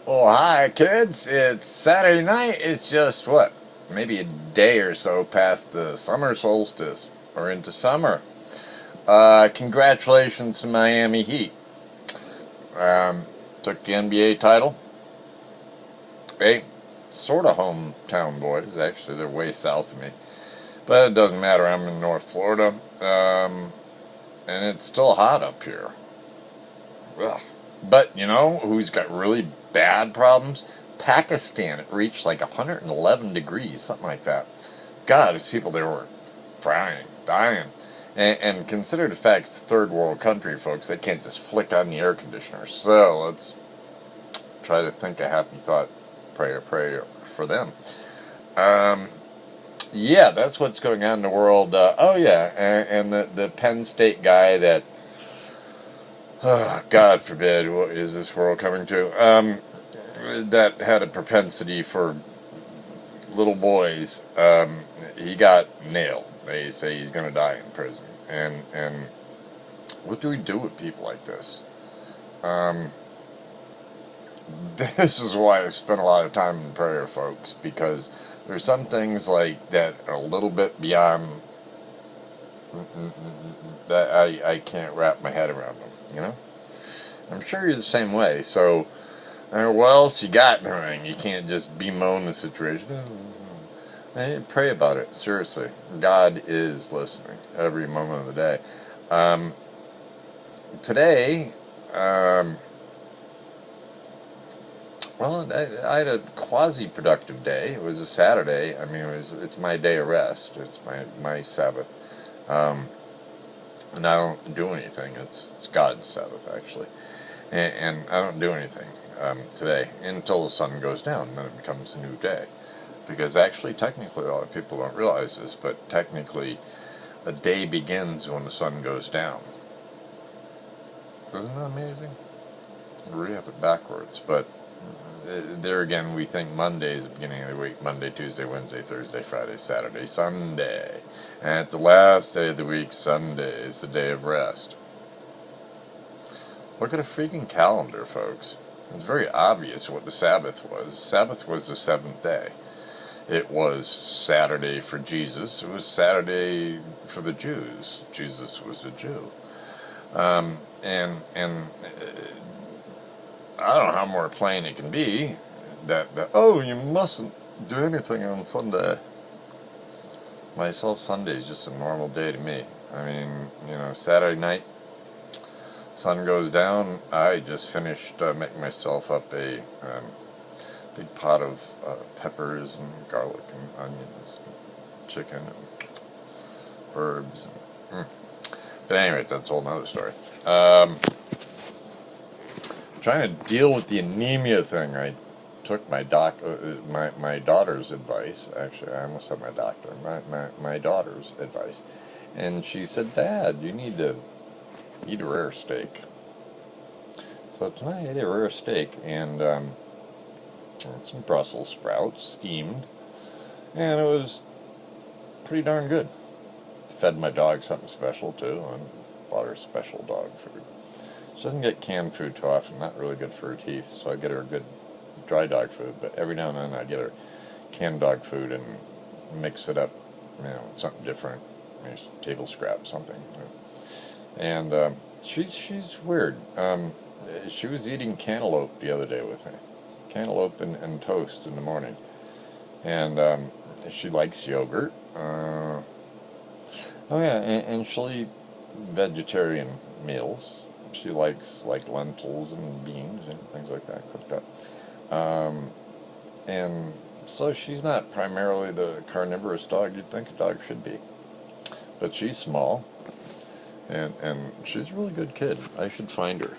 Well, hi, kids. It's Saturday night. It's just what? Maybe a day or so past the summer solstice or into summer. Congratulations to Miami Heat. Took the NBA title. Hey, sort of hometown boys. Actually, they're way south of me. But it doesn't matter. I'm in North Florida. And it's still hot up here. Ugh. But you know who's got really bad problems? Pakistan. It reached like 111 degrees, something like that. God, these people there were frying, dying. And consider the fact it's a third world country, folks. They can't just flick on the air conditioner. So let's try to think a happy thought, pray for them. Yeah, that's what's going on in the world. Oh yeah, and the Penn State guy that, God forbid, what is this world coming to? That had a propensity for little boys. He got nailed. They say he's going to die in prison. And what do we do with people like this? This is why I spend a lot of time in prayer, folks, because there's some things like that are a little bit beyond that I can't wrap my head around them. You know, I'm sure you're the same way. So, what else you got in the ring? You can't just bemoan the situation. Pray about it. Seriously, God is listening every moment of the day. Today, well, I had a quasi-productive day. It was a Saturday. I mean, it's my day of rest. It's my Sabbath. And I don't do anything. It's God's Sabbath, actually. And I don't do anything today until the sun goes down, and then it becomes a new day. Because actually, technically, a lot of people don't realize this, but technically, a day begins when the sun goes down. Isn't that amazing? We have it backwards, but there again, we think Monday is the beginning of the week. Monday, Tuesday, Wednesday, Thursday, Friday, Saturday, Sunday. And it's the last day of the week. Sunday is the day of rest. Look at a freaking calendar, folks. It's very obvious what the Sabbath was. Sabbath was the seventh day. It was Saturday for Jesus. It was Saturday for the Jews. Jesus was a Jew. And I don't know how more plain it can be that oh, you mustn't do anything on Sunday. Myself, Sunday is just a normal day to me. I mean, Saturday night, sun goes down. I just finished making myself up a big pot of peppers and garlic and onions, and chicken and herbs. But anyway, that's a whole nother story. Trying to deal with the anemia thing. I took my daughter's advice. Actually, I almost said my doctor. My daughter's advice, and she said, "Dad, you need to eat a rare steak." So tonight I ate a rare steak and some Brussels sprouts steamed, and it was pretty darn good. Fed my dog something special too, and bought her special dog food. She doesn't get canned food too often, not really good for her teeth, so I get her good dry dog food, but every now and then I get her canned dog food and mix it up, something different, maybe some table scraps, something. And she's weird. She was eating cantaloupe the other day with me. Cantaloupe and toast in the morning. And she likes yogurt. Oh yeah, and she'll eat vegetarian meals. She likes like lentils and beans and things like that cooked up. And so she's not primarily the carnivorous dog you'd think a dog should be. But she's small. And she's a really good kid. I should find her.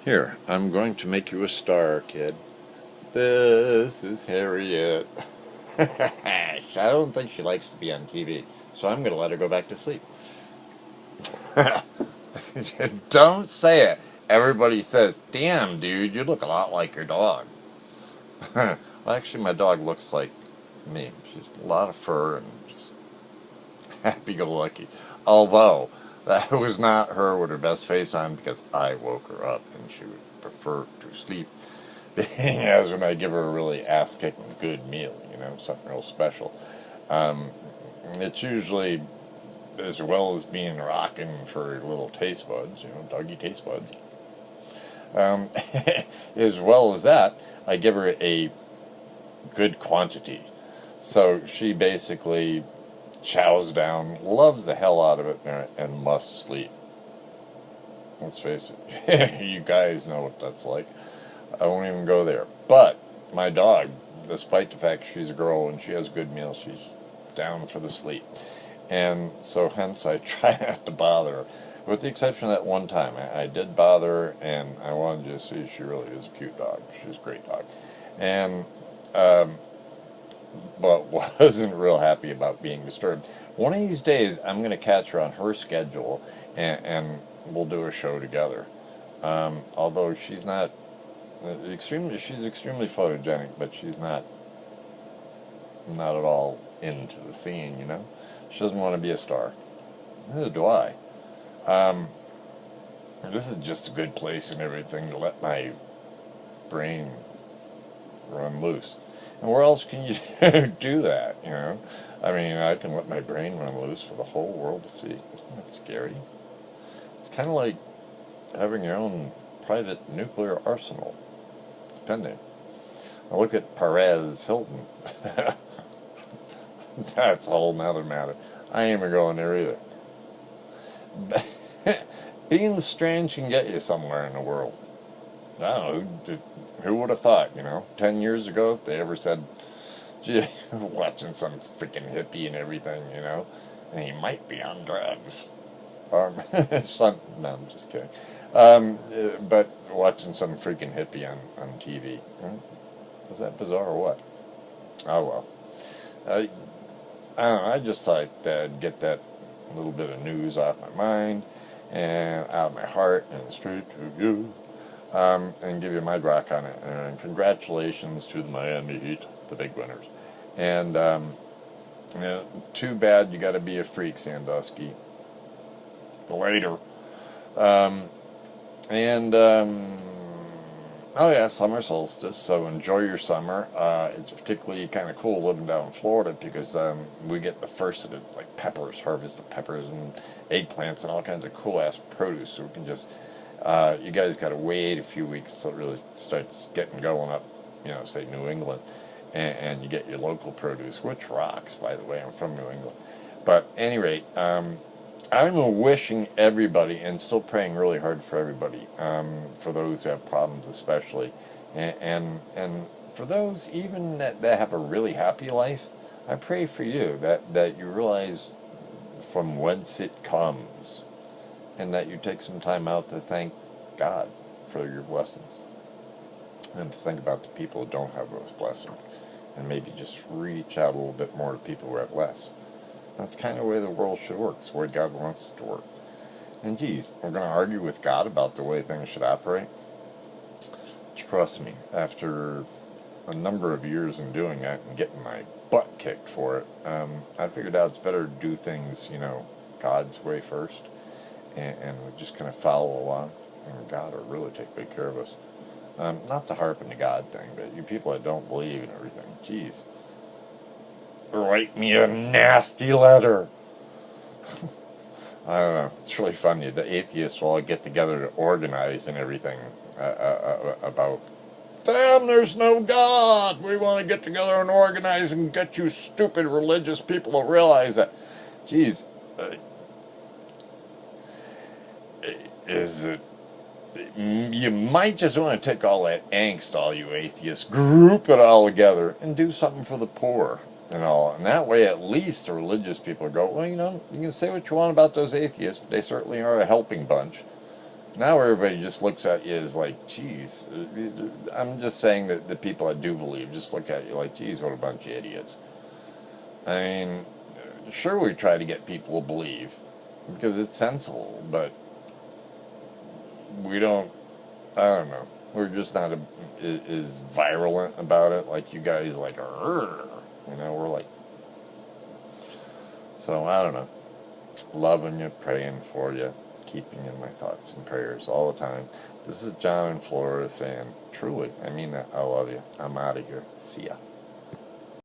Here, I'm going to make you a star, kid. This is Harriet. I don't think she likes to be on TV, so I'm going to let her go back to sleep. Don't say it. Everybody says, "Damn, dude, you look a lot like your dog." Well, actually, my dog looks like me. She's a lot of fur and just happy-go-lucky. Although, that was not her with her best face on, because I woke her up and she would prefer to sleep, being as when I give her a really ass-kicking good meal, something real special. It's usually as well as being rocking for little taste buds, doggy taste buds. As well as that, I give her a good quantity. So she basically chows down, loves the hell out of it, and must sleep. Let's face it, you guys know what that's like. I won't even go there. But my dog, despite the fact she's a girl and she has good meals, she's down for the sleep. And so hence I try not to bother her. With the exception of that one time, I did bother her, and I wanted to see she really is a cute dog. She's a great dog. And, but wasn't real happy about being disturbed. One of these days, I'm going to catch her on her schedule, and we'll do a show together. Although she's not she's extremely photogenic, but she's not at all into the scene, She doesn't want to be a star. Neither do I. This is just a good place and everything to let my brain run loose. And where else can you do that, I mean, I can let my brain run loose for the whole world to see. Isn't that scary? It's kind of like having your own private nuclear arsenal, depending. Now look at Perez Hilton. That's a whole nother matter. I ain't even going there either. Being strange can get you somewhere in the world. I don't know. Who would have thought, 10 years ago, if they ever said, gee, watching some freaking hippie and everything, and he might be on drugs. No, I'm just kidding. But watching some freaking hippie on TV. Is that bizarre or what? Oh, well. I don't know, I just thought I'd get that little bit of news off my mind and out of my heart and straight to you, and give you my rock on it. And congratulations to the Miami Heat, the big winners. And too bad you got to be a freak, Sandusky. Later. Oh yeah, summer solstice, so enjoy your summer. It's particularly kind of cool living down in Florida because we get the first of the, like, peppers, harvest of peppers and eggplants and all kinds of cool-ass produce, so we can just, you guys got to wait a few weeks till it really starts getting going up, say New England, and you get your local produce, which rocks, by the way. I'm from New England. But at any rate, I'm wishing everybody, and still praying really hard for everybody, for those who have problems especially, and for those even that have a really happy life, I pray for you that you realize from whence it comes, and that you take some time out to thank God for your blessings, and to think about the people who don't have those blessings, and maybe just reach out a little bit more to people who have less. That's kind of the way the world should work. It's the way God wants it to work. And geez, we're going to argue with God about the way things should operate? Trust me, after a number of years in doing that and getting my butt kicked for it, I figured out it's better to do things, God's way first, and we just kind of follow along, and God will really take good care of us. Not to harp on the God thing, but you people that don't believe in everything, geez, write me a nasty letter. I don't know. It's really funny. The atheists will all get together to organize and everything about, damn, there's no God. We want to get together and organize and get you stupid religious people to realize that. Geez, is it? You might just want to take all that angst, all you atheists, group it all together and do something for the poor. And all, and that way at least the religious people go, well, you can say what you want about those atheists, but they certainly are a helping bunch. Now everybody just looks at you as like, geez, I'm just saying that the people that do believe just look at you like, geez, what a bunch of idiots. I mean, sure, we try to get people to believe because it's sensible, but we don't, I don't know, we're just not as virulent about it like you guys like are. We're like, so I don't know, loving you, praying for you, keeping you in my thoughts and prayers all the time. This is John in Florida saying, truly, I mean that. I love you. I'm out of here. See ya.